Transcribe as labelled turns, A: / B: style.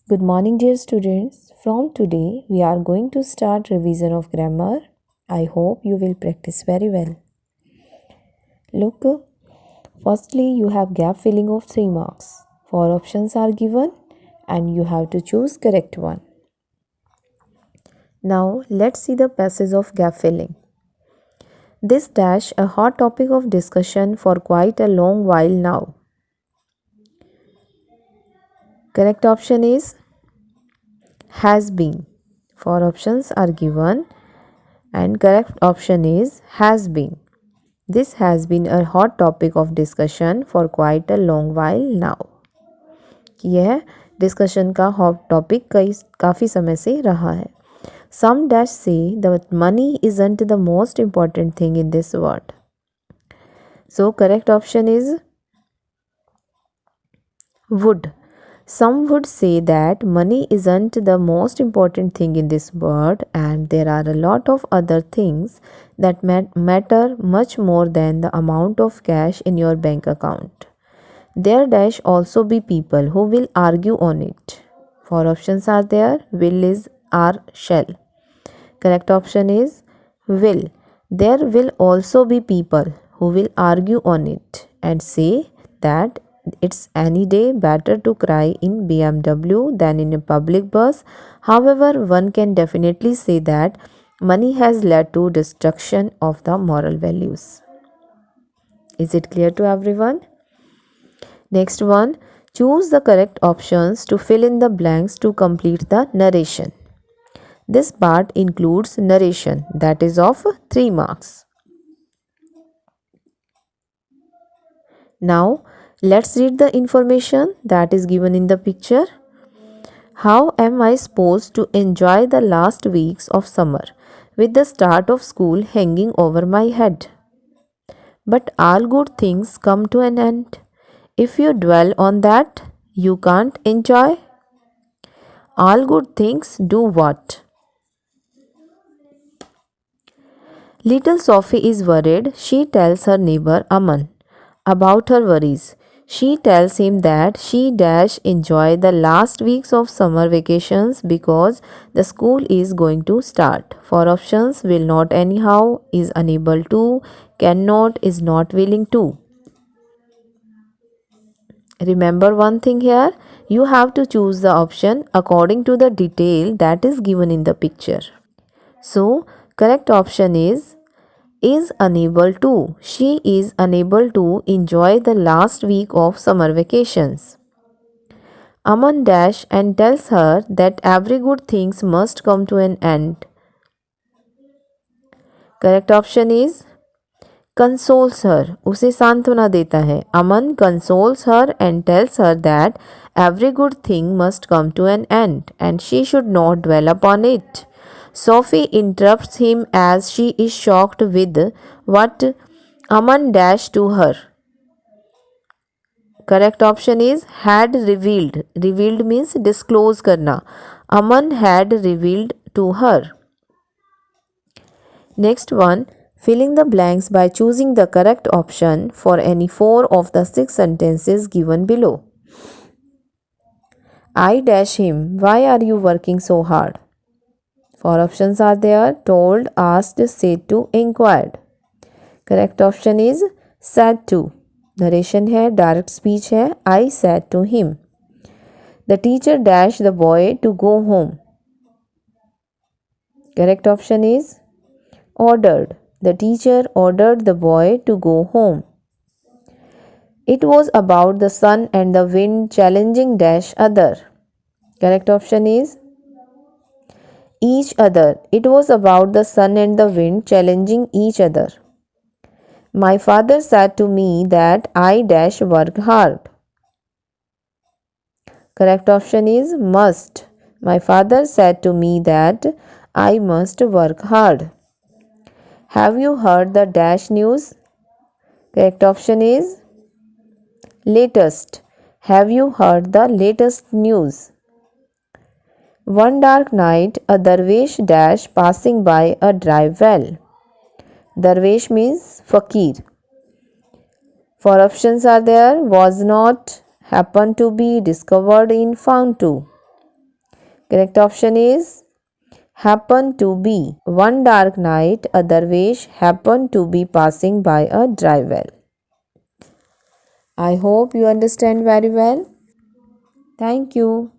A: Good morning, dear students. From today, we are going to start revision of grammar. I hope you will practice very well. Look, firstly, you have gap filling of 3 marks. 4 options are given and you have to choose correct one. Now, let's see the passage of gap filling. This dash a hot topic of discussion for quite a long while now. Correct option is has been. 4 options are given and correct option is has been. This has been a hot topic of discussion for quite a long while now. यह discussion का hot topic काफ़ी समय से रहा है. Some dash say that money isn't the most important thing in this world. So correct option is would. Some would say that money isn't the most important thing in this world and there are a lot of other things that matter much more than the amount of cash in your bank account. There dash also be people who will argue on it. 4 options are there. Will is or shall. Correct option is will. There will also be people who will argue on it and say that it's any day better to cry in BMW than in a public bus. However, one can definitely say that money has led to destruction of the moral values. Is it clear to everyone? Next one, choose the correct options to fill in the blanks to complete the narration. This part includes narration that is of 3 marks. Now, let's read the information that is given in the picture. How am I supposed to enjoy the last weeks of summer with the start of school hanging over my head? But all good things come to an end. If you dwell on that, you can't enjoy. All good things do what? Little Sophie is worried. She tells her neighbor Aman about her worries. She tells him that she dash enjoy the last weeks of summer vacations because the school is going to start. 4 options: will not anyhow, is unable to, cannot, is not willing to. Remember one thing here, you have to choose the option according to the detail that is given in the picture. So, correct option is unable to. She is unable to enjoy the last week of summer vacations. Aman dash and tells her that every good things must come to an end. Correct option is consoles her. उसे सांत्वना देता है. Aman consoles her and tells her that every good thing must come to an end and she should not dwell upon it. Sophie interrupts him as she is shocked with what Aman dash to her. Correct option is had revealed. Revealed means disclose karna. Aman had revealed to her. Next one, filling the blanks by choosing the correct option for any 4 of the 6 sentences given below. I dash him. Why are you working so hard? 4 options are there. Told, asked, said to, inquired. Correct option is said to. Narration है, direct speech है. I said to him. The teacher dashed the boy to go home. Correct option is ordered. The teacher ordered the boy to go home. It was about the sun and the wind challenging dash other. Correct option is each other. It was about the sun and the wind challenging each other. My father said to me that I dash work hard. Correct option is must. My father said to me that I must work hard. Have you heard the dash news? Correct option is latest. Have you heard the latest news? One dark night, a darwish dash passing by a dry well. Darwish means fakir. 4 options are there. Was not, happened to be, discovered in, found to. Correct option is happen to be. One dark night, a dervish happened to be passing by a dry well. I hope you understand very well. Thank you.